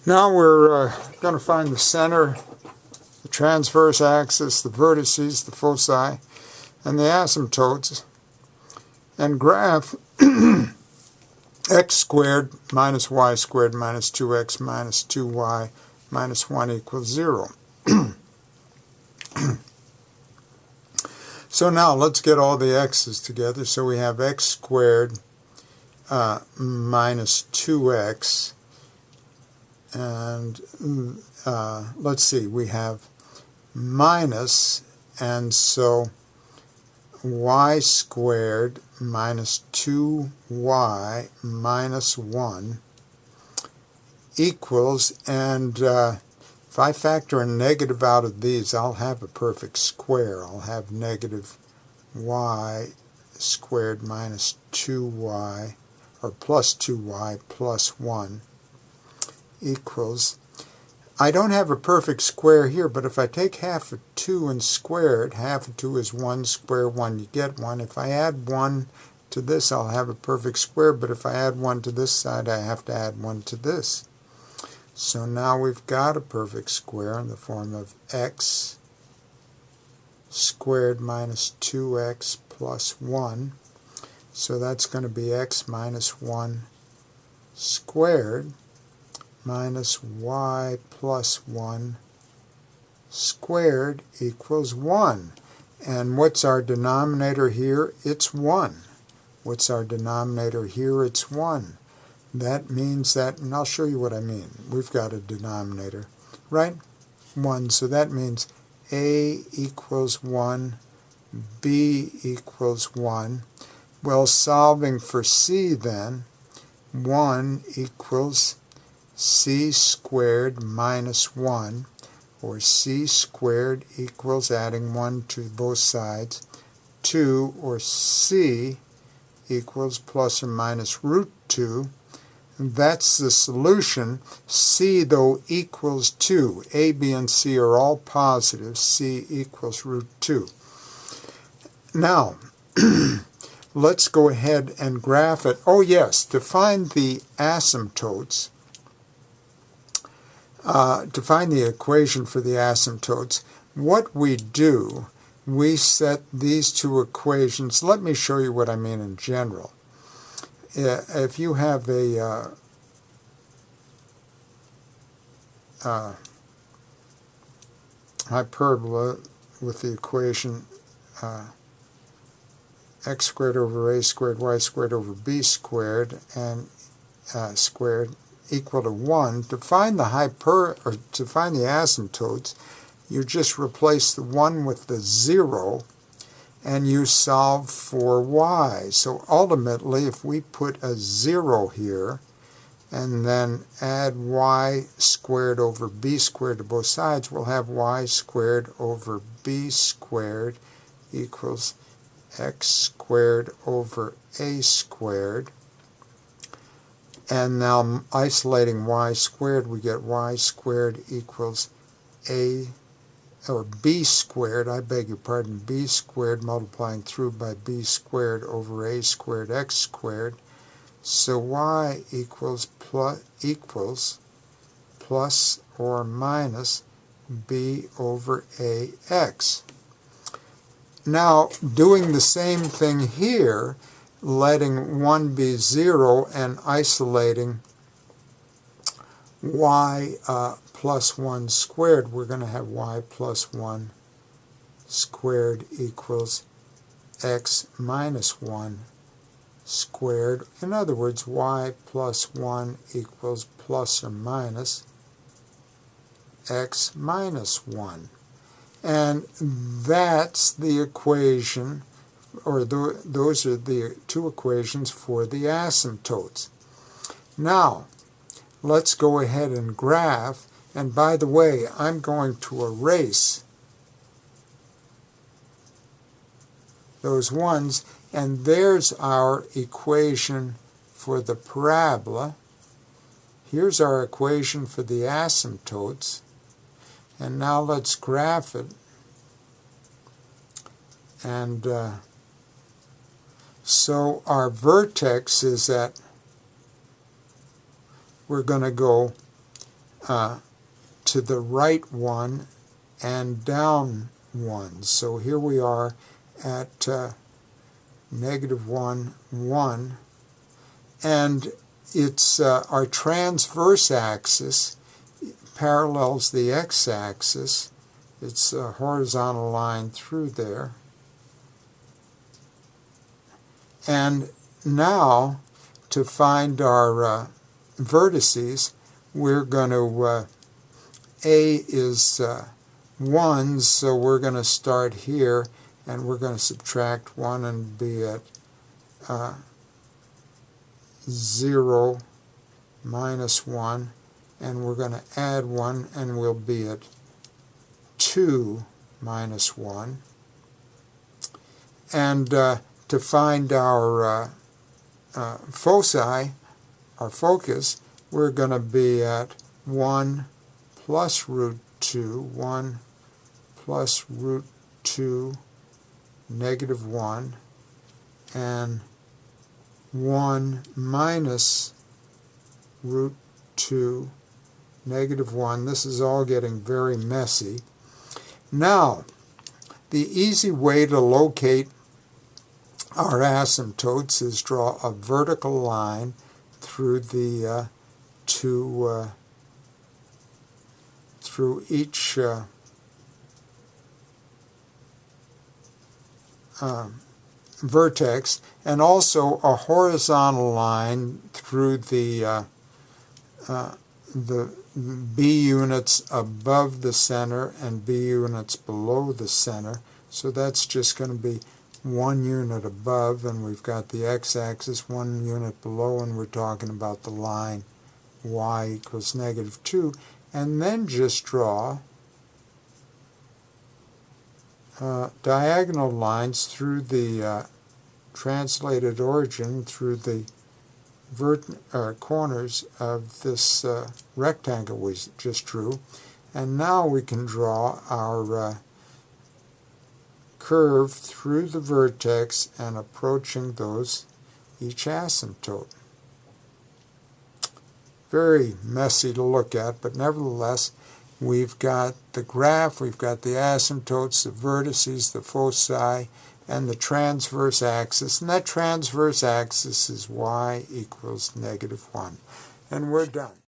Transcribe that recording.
Now we're going to find the center, the transverse axis, the vertices, the foci, and the asymptotes, and graph x squared minus y squared minus 2x minus 2y minus 1 equals 0. So now let's get all the x's together. So we have x squared minus 2x, and let's see, we have minus, and so y squared minus 2y minus 1 equals, and if I factor a negative out of these, I'll have a perfect square. I'll have negative y squared minus 2y, or plus 2y plus 1 equals, I don't have a perfect square here, but if I take half of 2 and square it, half of 2 is 1, square 1, you get 1. If I add 1 to this, I'll have a perfect square, but if I add 1 to this side, I have to add 1 to this. So now we've got a perfect square in the form of x squared minus 2x plus 1. So that's going to be x minus 1 squared minus y plus 1 squared equals 1. And what's our denominator here? It's 1. What's our denominator here? It's 1. That means that, and I'll show you what I mean. We've got a denominator, right? 1. So that means a equals 1, b equals 1. Well, solving for c then, 1 equals c squared minus 1, or c squared equals, adding 1 to both sides, 2, or c equals plus or minus root 2. That's the solution. C, though, equals 2. A, B, and C are all positive. C equals root 2. Now, let's go ahead and graph it. Oh, yes, to find the asymptotes, to find the equation for the asymptotes, what we do, we set these two equations. Let me show you what I mean in general. If you have a hyperbola with the equation x squared over a squared y squared over b squared and squared equal to 1, to find the asymptotes, you just replace the 1 with the 0, and you solve for y. So ultimately, if we put a 0 here, and then add y squared over b squared to both sides, we'll have y squared over b squared equals x squared over a squared. And now isolating y squared, we get y squared equals a, or b squared, I beg your pardon, b squared multiplying through by b squared over a squared x squared. So y equals plus or minus b over ax. Now, doing the same thing here, letting 1 be 0 and isolating y plus 1 squared, we're going to have y plus 1 squared equals x minus 1 squared. In other words, y plus 1 equals plus or minus x minus 1. And that's the equation, or those are the two equations for the asymptotes. Now, let's go ahead and graph. And by the way, I'm going to erase those ones, and there's our equation for the parabola. Here's our equation for the asymptotes. And now let's graph it. And so our vertex is at, we're going to go to the right 1 and down 1. So here we are at negative 1, 1. And it's our transverse axis parallels the x-axis. It's a horizontal line through there. And now, to find our vertices, we're going to, A is 1, so we're going to start here, and we're going to subtract 1 and be at 0, minus 1, and we're going to add 1, and we'll be at 2, minus 1. And to find our foci, our focus, we're going to be at 1 plus root 2, 1 plus root 2, negative 1, and 1 minus root 2, negative 1. This is all getting very messy. Now, the easy way to locate our asymptotes is draw a vertical line through the through each vertex, and also a horizontal line through the B units above the center and B units below the center. So that's just going to be 1 unit above, and we've got the x-axis 1 unit below, and we're talking about the line y equals negative 2. And then just draw diagonal lines through the translated origin through the corners of this rectangle we just drew. And now we can draw our curve through the vertex and approaching those each asymptote. Very messy to look at, but nevertheless, we've got the graph, we've got the asymptotes, the vertices, the foci, and the transverse axis. And that transverse axis is y equals negative 1. And we're done.